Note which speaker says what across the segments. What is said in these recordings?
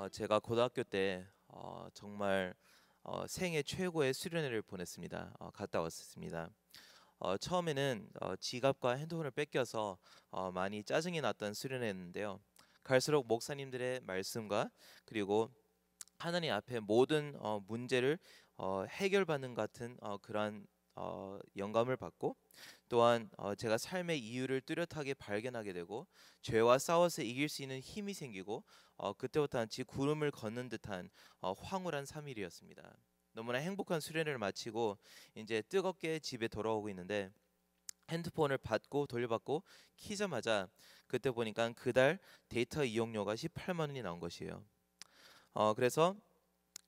Speaker 1: 제가 고등학교 때 정말 생애 최고의 수련회를 보냈습니다. 갔다 왔었습니다. 처음에는 지갑과 핸드폰을 뺏겨서 많이 짜증이 났던 수련회였는데요. 갈수록 목사님들의 말씀과 그리고 하나님 앞에 모든 문제를 해결받는 같은 그러한 영감을 받고 또한 제가 삶의 이유를 뚜렷하게 발견하게 되고 죄와 싸워서 이길 수 있는 힘이 생기고 그때부터 한지 구름을 걷는 듯한 황홀한 3일이었습니다. 너무나 행복한 수련회를 마치고 이제 뜨겁게 집에 돌아오고 있는데 핸드폰을 받고 돌려받고 키자마자 그때 보니까 그달 데이터 이용료가 18만 원이 나온 것이에요. 그래서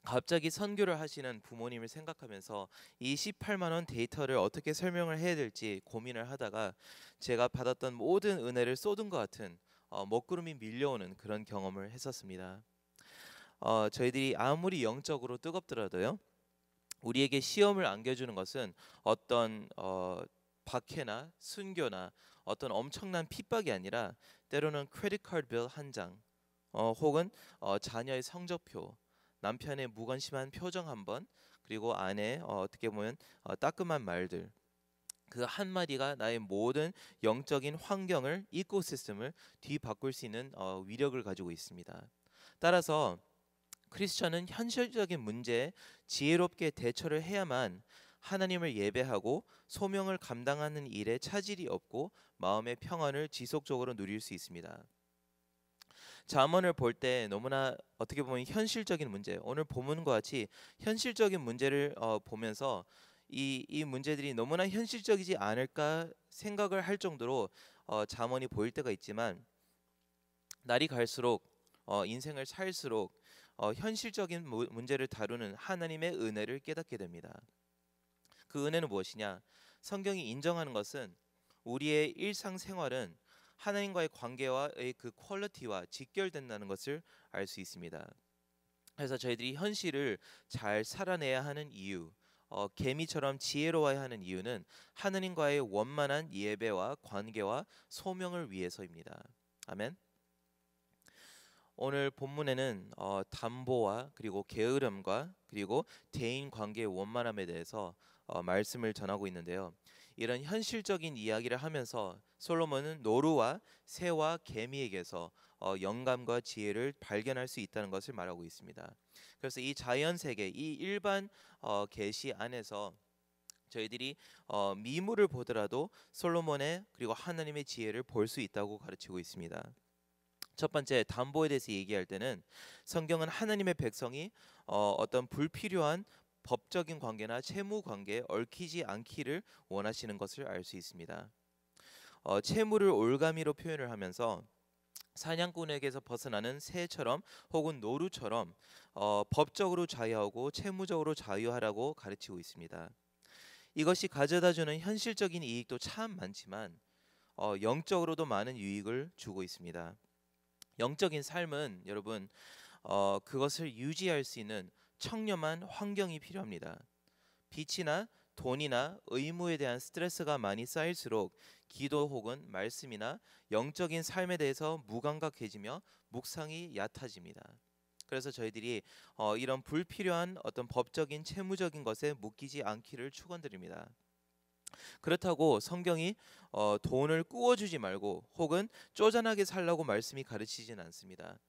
Speaker 1: 갑자기 선교를 하시는 부모님을 생각하면서 이 18만 원 데이터를 어떻게 설명을 해야 될지 고민을 하다가 제가 받았던 모든 은혜를 쏟은 것 같은 먹구름이 밀려오는 그런 경험을 했었습니다. 저희들이 아무리 영적으로 뜨겁더라도요, 우리에게 시험을 안겨주는 것은 어떤 박해나 순교나 어떤 엄청난 핍박이 아니라 때로는 크레딧 카드 빌 한 장, 혹은 자녀의 성적표, 남편의 무관심한 표정 한 번, 그리고 아내 어떻게 보면 따끔한 말들, 그 한마디가 나의 모든 영적인 환경을, 이코시스템을 뒤바꿀 수 있는 위력을 가지고 있습니다. 따라서 크리스천은 현실적인 문제에 지혜롭게 대처를 해야만 하나님을 예배하고 소명을 감당하는 일에 차질이 없고 마음의 평안을 지속적으로 누릴 수 있습니다. 잠언을 볼 때 너무나 어떻게 보면 현실적인 문제, 오늘 본문과 같이 현실적인 문제를 보면서 이 문제들이 너무나 현실적이지 않을까 생각을 할 정도로 잠언이 보일 때가 있지만 날이 갈수록 인생을 살수록 현실적인 문제를 다루는 하나님의 은혜를 깨닫게 됩니다. 그 은혜는 무엇이냐? 성경이 인정하는 것은 우리의 일상생활은 하나님과의 관계와의 그 퀄리티와 직결된다는 것을 알 수 있습니다. 그래서 저희들이 현실을 잘 살아내야 하는 이유, 개미처럼 지혜로워야 하는 이유는 하나님과의 원만한 예배와 관계와 소명을 위해서입니다. 아멘. 오늘 본문에는 담보와 그리고 게으름과 그리고 대인 관계의 원만함에 대해서 말씀을 전하고 있는데요. 이런 현실적인 이야기를 하면서 솔로몬은 노루와 새와 개미에게서 영감과 지혜를 발견할 수 있다는 것을 말하고 있습니다. 그래서 이 자연 세계, 이 일반 계시 안에서 저희들이 미물을 보더라도 솔로몬의 그리고 하나님의 지혜를 볼 수 있다고 가르치고 있습니다. 첫 번째, 담보에 대해서 얘기할 때는 성경은 하나님의 백성이 어떤 불필요한 법적인 관계나 채무 관계에 얽히지 않기를 원하시는 것을 알 수 있습니다. 채무를 올가미로 표현을 하면서 사냥꾼에게서 벗어나는 새처럼 혹은 노루처럼 법적으로 자유하고 채무적으로 자유하라고 가르치고 있습니다. 이것이 가져다주는 현실적인 이익도 참 많지만 영적으로도 많은 유익을 주고 있습니다. 영적인 삶은 여러분 그것을 유지할 수 있는 청렴한 환경이 필요합니다. 빚이나 돈이나 의무에 대한 스트레스가 많이 쌓일수록 기도 혹은 말씀이나 영적인 삶에 대해서 무감각해지며 묵상이 얕아집니다. 그래서 저희들이 이런 불필요한 어떤 법적인 채무적인 것에 묶이지 않기를 축원드립니다. 그렇다고 성경이 돈을 꾸어주지 말고 혹은 쪼잔하게 살라고 말씀이 가르치진 않습니다.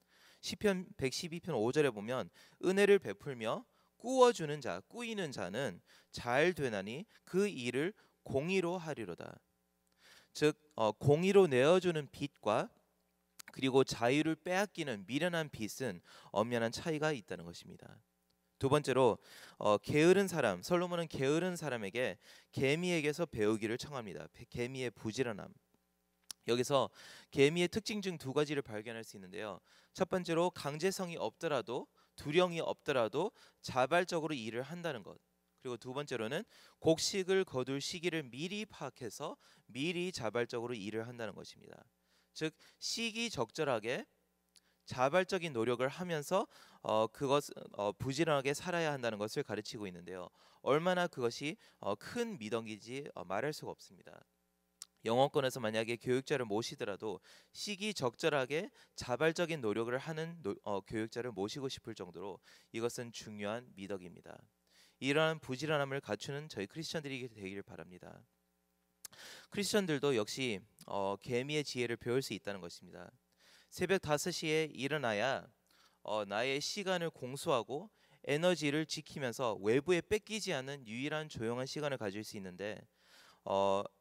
Speaker 1: 시편 112편 5절에 보면 은혜를 베풀며 꾸어주는 자, 꾸이는 자는 잘 되나니 그 일을 공의로 하리로다. 즉 공의로 내어주는 빚과 그리고 자유를 빼앗기는 미련한 빚은 엄연한 차이가 있다는 것입니다. 두 번째로 게으른 사람, 솔로몬은 게으른 사람에게 개미에게서 배우기를 청합니다. 개미의 부지런함. 여기서 개미의 특징 중 두 가지를 발견할 수 있는데요. 첫 번째로 강제성이 없더라도 두려움이 없더라도 자발적으로 일을 한다는 것. 그리고 두 번째로는 곡식을 거둘 시기를 미리 파악해서 미리 자발적으로 일을 한다는 것입니다. 즉 시기적절하게 자발적인 노력을 하면서 그것 부지런하게 살아야 한다는 것을 가르치고 있는데요. 얼마나 그것이 큰 미덕인지 말할 수가 없습니다. 영어권에서 만약에 교육자를 모시더라도 시기적절하게 자발적인 노력을 하는 교육자를 모시고 싶을 정도로 이것은 중요한 미덕입니다. 이러한 부지런함을 갖추는 저희 크리스천들이 되기를 바랍니다. 크리스천들도 역시 계미의 지혜를 배울 수 있다는 것입니다. 새벽 5시에 일어나야 나의 시간을 공수하고 에너지를 지키면서 외부에 뺏기지 않는 유일한 조용한 시간을 가질 수 있는데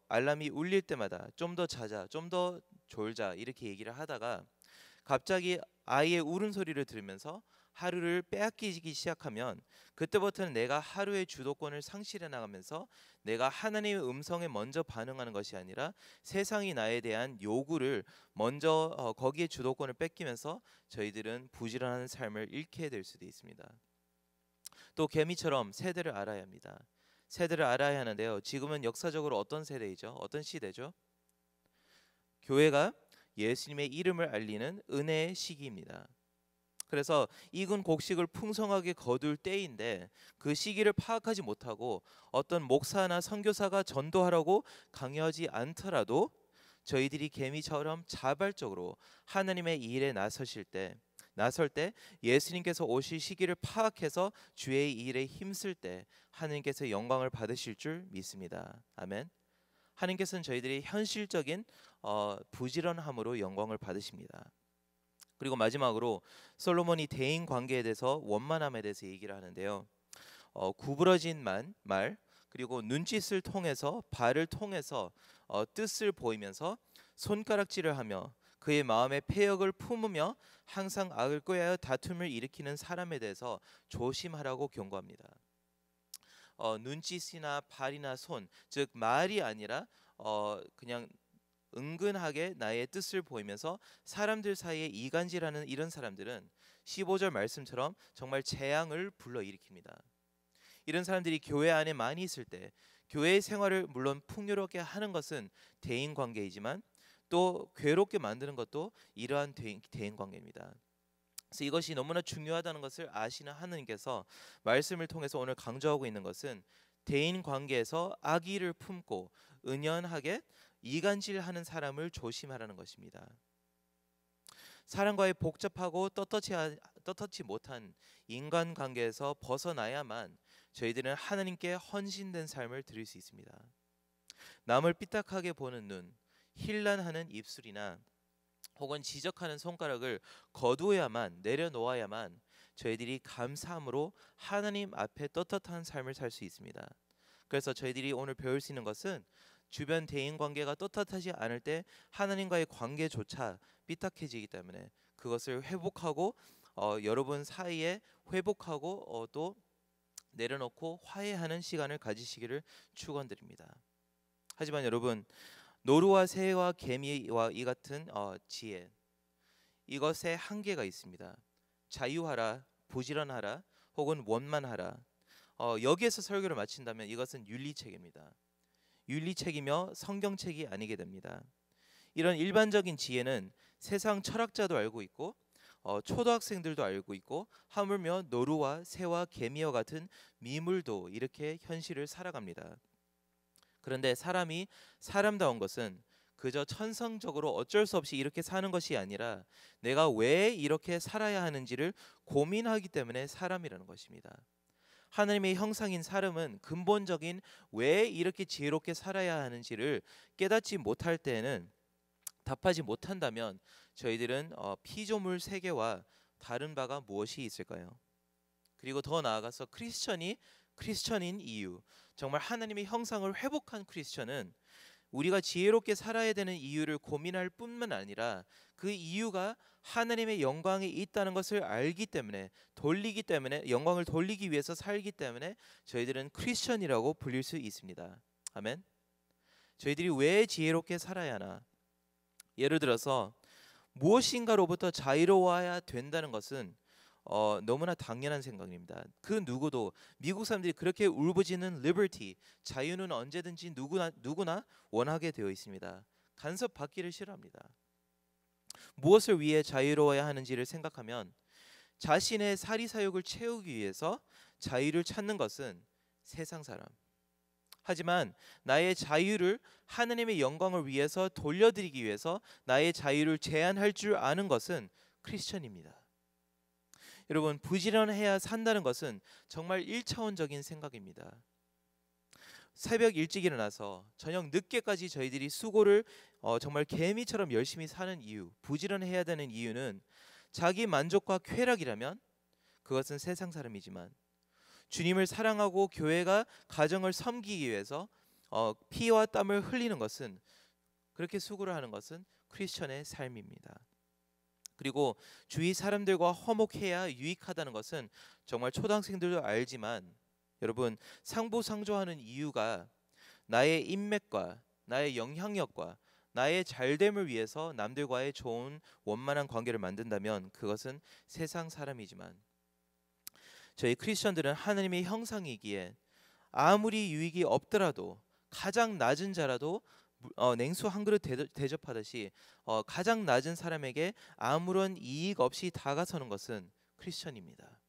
Speaker 1: 알람이 울릴 때마다 좀 더 자자, 좀 더 졸자 이렇게 얘기를 하다가 갑자기 아이의 울음소리를 들으면서 하루를 빼앗기기 시작하면 그때부터는 내가 하루의 주도권을 상실해 나가면서 내가 하나님의 음성에 먼저 반응하는 것이 아니라 세상이 나에 대한 요구를 먼저 거기에 주도권을 뺏기면서 저희들은 부지런한 삶을 잃게 될 수도 있습니다. 또 개미처럼 세대를 알아야 합니다. 세대를 알아야 하는데요. 지금은 역사적으로 어떤 세대이죠? 어떤 시대죠? 교회가 예수님의 이름을 알리는 은혜의 시기입니다. 그래서 익은 곡식을 풍성하게 거둘 때인데 그 시기를 파악하지 못하고 어떤 목사나 선교사가 전도하라고 강요하지 않더라도 저희들이 개미처럼 자발적으로 하나님의 일에 나설 때 예수님께서 오실 시기를 파악해서 주의 일에 힘쓸 때 하나님께서 영광을 받으실 줄 믿습니다. 아멘. 하나님께서는 저희들이 현실적인 부지런함으로 영광을 받으십니다. 그리고 마지막으로 솔로몬이 대인 관계에 대해서 원만함에 대해서 얘기를 하는데요. 구부러진 말 그리고 눈짓을 통해서 발을 통해서 뜻을 보이면서 손가락질을 하며 그의 마음에 패역을 품으며 항상 악을 꾀하여 다툼을 일으키는 사람에 대해서 조심하라고 경고합니다. 눈짓이나 발이나 손, 즉 말이 아니라 그냥 은근하게 나의 뜻을 보이면서 사람들 사이에 이간질하는 이런 사람들은 15절 말씀처럼 정말 재앙을 불러일으킵니다. 이런 사람들이 교회 안에 많이 있을 때 교회의 생활을 물론 풍요롭게 하는 것은 대인 관계이지만 또 괴롭게 만드는 것도 이러한 대인 관계입니다. 그래서 이것이 너무나 중요하다는 것을 아시는 하느님께서 말씀을 통해서 오늘 강조하고 있는 것은 대인 관계에서 악의를 품고 은연하게 이간질하는 사람을 조심하라는 것입니다. 사람과의 복잡하고 떳떳지 못한 인간관계에서 벗어나야만 저희들은 하나님께 헌신된 삶을 드릴 수 있습니다. 남을 삐딱하게 보는 눈, 힐난하는 입술이나 혹은 지적하는 손가락을 거두어야만 내려놓아야만 저희들이 감사함으로 하나님 앞에 떳떳한 삶을 살 수 있습니다. 그래서 저희들이 오늘 배울 수 있는 것은 주변 대인 관계가 떳떳하지 않을 때 하나님과의 관계조차 삐딱해지기 때문에 그것을 회복하고 여러분 사이에 회복하고 또 내려놓고 화해하는 시간을 가지시기를 축원드립니다. 하지만 여러분 노루와 새와 개미와 이 같은 지혜 이것에 한계가 있습니다. 자유하라, 부지런하라, 혹은 원만하라. 여기에서 설교를 마친다면 이것은 윤리책입니다. 윤리책이며 성경책이 아니게 됩니다. 이런 일반적인 지혜는 세상 철학자도 알고 있고 초등학생들도 알고 있고 하물며 노루와 새와 개미와 같은 미물도 이렇게 현실을 살아갑니다. 그런데 사람이 사람다운 것은 그저 천성적으로 어쩔 수 없이 이렇게 사는 것이 아니라 내가 왜 이렇게 살아야 하는지를 고민하기 때문에 사람이라는 것입니다. 하나님의 형상인 사람은 근본적인 왜 이렇게 지혜롭게 살아야 하는지를 깨닫지 못할 때에는 답하지 못한다면 저희들은 피조물 세계와 다른 바가 무엇이 있을까요? 그리고 더 나아가서 크리스천인 이유, 정말 하나님의 형상을 회복한 크리스천은 우리가 지혜롭게 살아야 되는 이유를 고민할 뿐만 아니라 그 이유가 하나님의 영광이 있다는 것을 알기 때문에 영광을 돌리기 위해서 살기 때문에 저희들은 크리스천이라고 불릴 수 있습니다. 아멘. 저희들이 왜 지혜롭게 살아야 하나? 예를 들어서 무엇인가로부터 자유로워야 된다는 것은 너무나 당연한 생각입니다. 그 누구도 미국 사람들이 그렇게 울부짖는 liberty, 자유는 언제든지 누구나 원하게 되어 있습니다. 간섭받기를 싫어합니다. 무엇을 위해 자유로워야 하는지를 생각하면 자신의 사리사욕을 채우기 위해서 자유를 찾는 것은 세상 사람, 하지만 나의 자유를 하나님의 영광을 위해서 돌려드리기 위해서 나의 자유를 제한할 줄 아는 것은 크리스천입니다. 여러분, 부지런해야 산다는 것은 정말 1차원적인 생각입니다. 새벽 일찍 일어나서 저녁 늦게까지 저희들이 수고를 정말 개미처럼 열심히 사는 이유, 부지런해야 되는 이유는 자기 만족과 쾌락이라면 그것은 세상 사람이지만, 주님을 사랑하고 교회가 가정을 섬기기 위해서 피와 땀을 흘리는 것은, 그렇게 수고를 하는 것은 크리스천의 삶입니다. 그리고 주위 사람들과 화목해야 유익하다는 것은 정말 초등학생들도 알지만, 여러분, 상부상조하는 이유가 나의 인맥과 나의 영향력과 나의 잘됨을 위해서 남들과의 좋은 원만한 관계를 만든다면 그것은 세상 사람이지만, 저희 크리스천들은 하나님의 형상이기에 아무리 유익이 없더라도 가장 낮은 자라도 냉수 한 그릇 대접하듯이 가장 낮은 사람에게 아무런 이익 없이 다가서는 것은 크리스천입니다.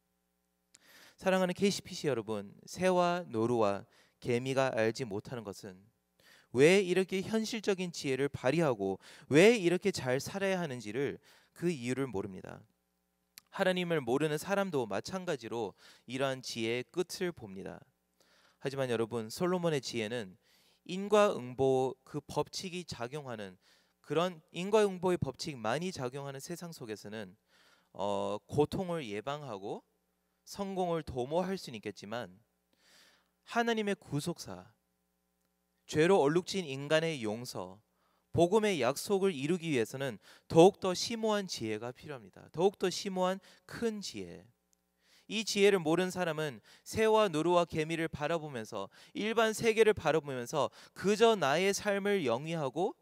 Speaker 1: 사랑하는 KCPC 여러분, 새와 노루와 개미가 알지 못하는 것은 왜 이렇게 현실적인 지혜를 발휘하고 왜 이렇게 잘 살아야 하는지를, 그 이유를 모릅니다. 하나님을 모르는 사람도 마찬가지로 이러한 지혜의 끝을 봅니다. 하지만 여러분, 솔로몬의 지혜는 인과응보 그 법칙이 작용하는, 그런 인과응보의 법칙 많이 작용하는 세상 속에서는 고통을 예방하고 성공을 도모할 수는 있겠지만, 하나님의 구속사, 죄로 얼룩진 인간의 용서, 복음의 약속을 이루기 위해서는 더욱더 심오한 지혜가 필요합니다. 더욱더 심오한 큰 지혜. 이 지혜를 모르는 사람은 새와 노루와 개미를 바라보면서, 일반 세계를 바라보면서 그저 나의 삶을 영위하고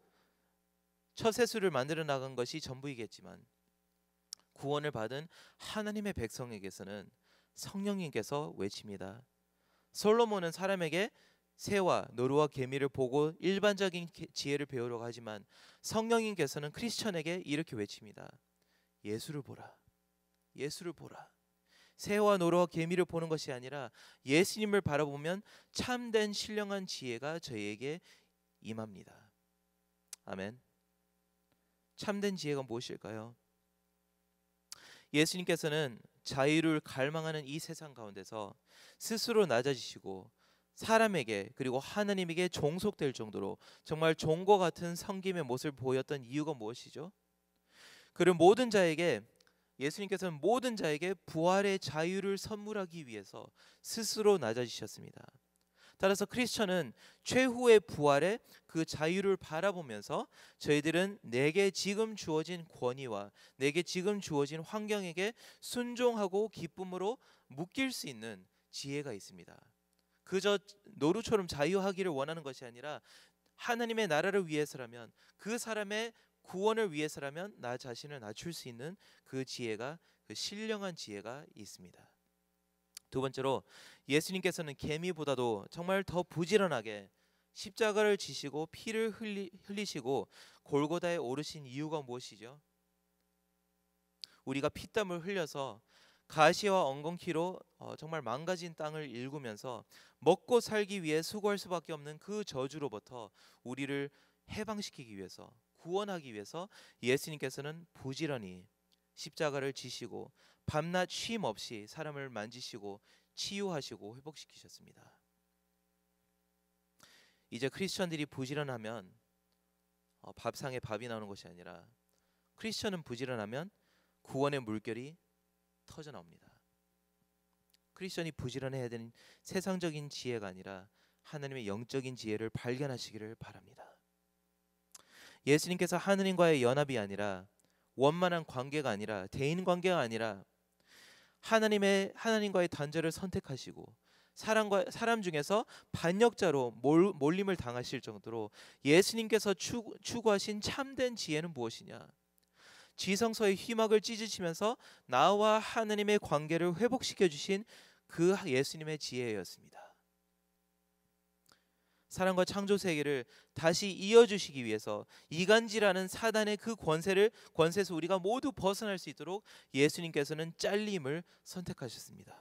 Speaker 1: 처세술을 만들어 나간 것이 전부이겠지만, 구원을 받은 하나님의 백성에게서는 성령님께서 외칩니다. 솔로몬은 사람에게 새와 노루와 개미를 보고 일반적인 지혜를 배우려고 하지만, 성령님께서는 크리스천에게 이렇게 외칩니다. 예수를 보라. 예수를 보라. 새와 노루와 개미를 보는 것이 아니라 예수님을 바라보면 참된 신령한 지혜가 저희에게 임합니다. 아멘. 참된 지혜가 무엇일까요? 예수님께서는 자유를 갈망하는 이 세상 가운데서 스스로 낮아지시고 사람에게, 그리고 하나님에게 종속될 정도로 정말 종과 같은 섬김의 모습을 보였던 이유가 무엇이죠? 그를 모든 자에게, 예수님께서는 모든 자에게 부활의 자유를 선물하기 위해서 스스로 낮아지셨습니다. 따라서 크리스천은 최후의 부활의 그 자유를 바라보면서 저희들은 내게 지금 주어진 권위와 내게 지금 주어진 환경에게 순종하고 기쁨으로 묶일 수 있는 지혜가 있습니다. 그저 노루처럼 자유하기를 원하는 것이 아니라 하나님의 나라를 위해서라면, 그 사람의 구원을 위해서라면 나 자신을 낮출 수 있는 그 지혜가, 그 신령한 지혜가 있습니다. 두 번째로, 예수님께서는 개미보다도 정말 더 부지런하게 십자가를 지시고 피를 흘리시고 골고다에 오르신 이유가 무엇이죠? 우리가 피땀을 흘려서 가시와 엉겅퀴로 정말 망가진 땅을 일구면서 먹고 살기 위해 수고할 수밖에 없는 그 저주로부터 우리를 해방시키기 위해서, 구원하기 위해서 예수님께서는 부지런히 십자가를 지시고 밤낮 쉼 없이 사람을 만지시고 치유하시고 회복시키셨습니다. 이제 크리스천들이 부지런하면 밥상에 밥이 나오는 것이 아니라, 크리스천은 부지런하면 구원의 물결이 터져 나옵니다. 크리스천이 부지런해야 되는 세상적인 지혜가 아니라 하나님의 영적인 지혜를 발견하시기를 바랍니다. 예수님께서 하느님과의 연합이 아니라, 원만한 관계가 아니라, 대인 관계가 아니라 하나님과의 단절을 선택하시고 사람 중에서 반역자로 몰림을 당하실 정도로 예수님께서 추구하신 참된 지혜는 무엇이냐? 지성소의 휘막을 찢으시면서 나와 하나님의 관계를 회복시켜 주신 그 예수님의 지혜였습니다. 사람과 창조 세계를 다시 이어주시기 위해서 이간질하는 사단의 그 권세에서 우리가 모두 벗어날 수 있도록 예수님께서는 잘림을 선택하셨습니다.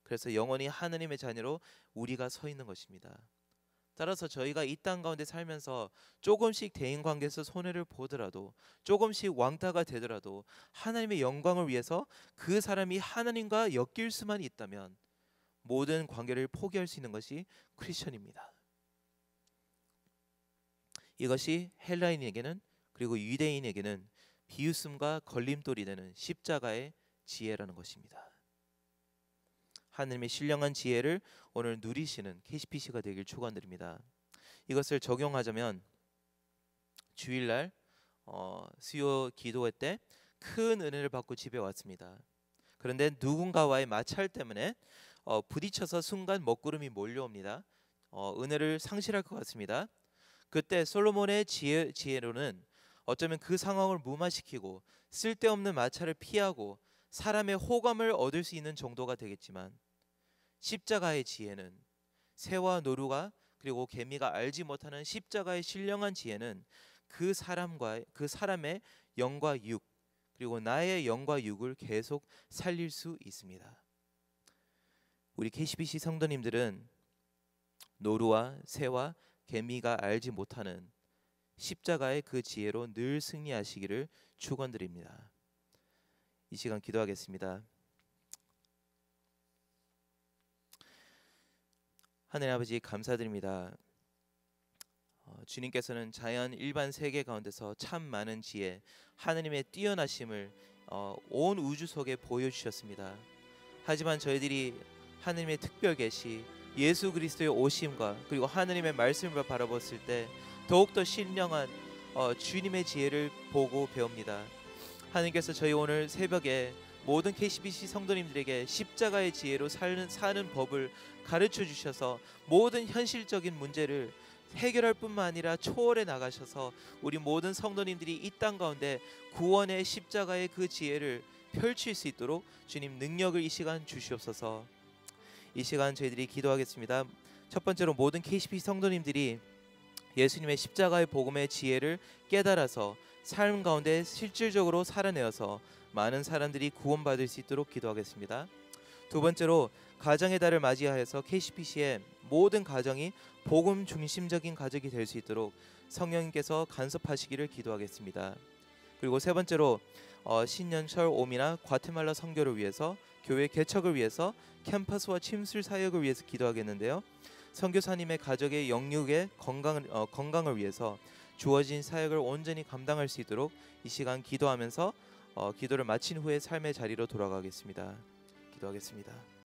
Speaker 1: 그래서 영원히 하나님의 자녀로 우리가 서 있는 것입니다. 따라서 저희가 이 땅 가운데 살면서 조금씩 대인 관계에서 손해를 보더라도, 조금씩 왕따가 되더라도 하나님의 영광을 위해서 그 사람이 하나님과 엮일 수만 있다면 모든 관계를 포기할 수 있는 것이 크리스천입니다. 이것이 헬라인에게는, 그리고 유대인에게는 비웃음과 걸림돌이 되는 십자가의 지혜라는 것입니다. 하나님의 신령한 지혜를 오늘 누리시는 KCPC가 되길 축원드립니다. 이것을 적용하자면 주일날 수요 기도회 때 큰 은혜를 받고 집에 왔습니다. 그런데 누군가와의 마찰 때문에 부딪혀서 순간 먹구름이 몰려옵니다. 은혜를 상실할 것 같습니다. 그때 솔로몬의 지혜로는 어쩌면 그 상황을 무마시키고 쓸데없는 마찰을 피하고 사람의 호감을 얻을 수 있는 정도가 되겠지만, 십자가의 지혜는, 새와 노루가 그리고 개미가 알지 못하는 십자가의 신령한 지혜는 그 사람의 영과 육, 그리고 나의 영과 육을 계속 살릴 수 있습니다. 우리 KCBC 성도님들은 노루와 새와 개미가 알지 못하는 십자가의 그 지혜로 늘 승리하시기를 축원드립니다. 이 시간 기도하겠습니다. 하나님 아버지, 감사드립니다. 주님께서는 자연 일반 세계 가운데서 참 많은 지혜, 하나님의 뛰어나심을 온 우주 속에 보여주셨습니다. 하지만 저희들이 하나님의 특별 계시, 예수 그리스도의 오심과 그리고 하나님의 말씀을 바라봤을 때 더욱더 신령한 주님의 지혜를 보고 배웁니다. 하나님께서 저희 오늘 새벽에 모든 KCBC 성도님들에게 십자가의 지혜로 사는 법을 가르쳐 주셔서 모든 현실적인 문제를 해결할 뿐만 아니라 초월해 나가셔서 우리 모든 성도님들이 이 땅 가운데 구원의 십자가의 그 지혜를 펼칠 수 있도록 주님 능력을 이 시간 주시옵소서. 이 시간 저희들이 기도하겠습니다. 첫 번째로 모든 KCBC 성도님들이 예수님의 십자가의 복음의 지혜를 깨달아서 삶 가운데 실질적으로 살아내어서 많은 사람들이 구원받을 수 있도록 기도하겠습니다. 두 번째로 가정의 달을 맞이하여서 KCPC의 모든 가정이 복음 중심적인 가족이 될 수 있도록 성령님께서 간섭하시기를 기도하겠습니다. 그리고 세 번째로 신년철 오미나 과테말라 선교를 위해서, 교회 개척을 위해서, 캠퍼스와 침술 사역을 위해서 기도하겠는데요. 선교사님의 가족의 영육의 건강을 위해서 주어진 사역을 온전히 감당할 수 있도록 이 시간 기도하면서 기도를 마친 후에 삶의 자리로 돌아가겠습니다. 기도하겠습니다.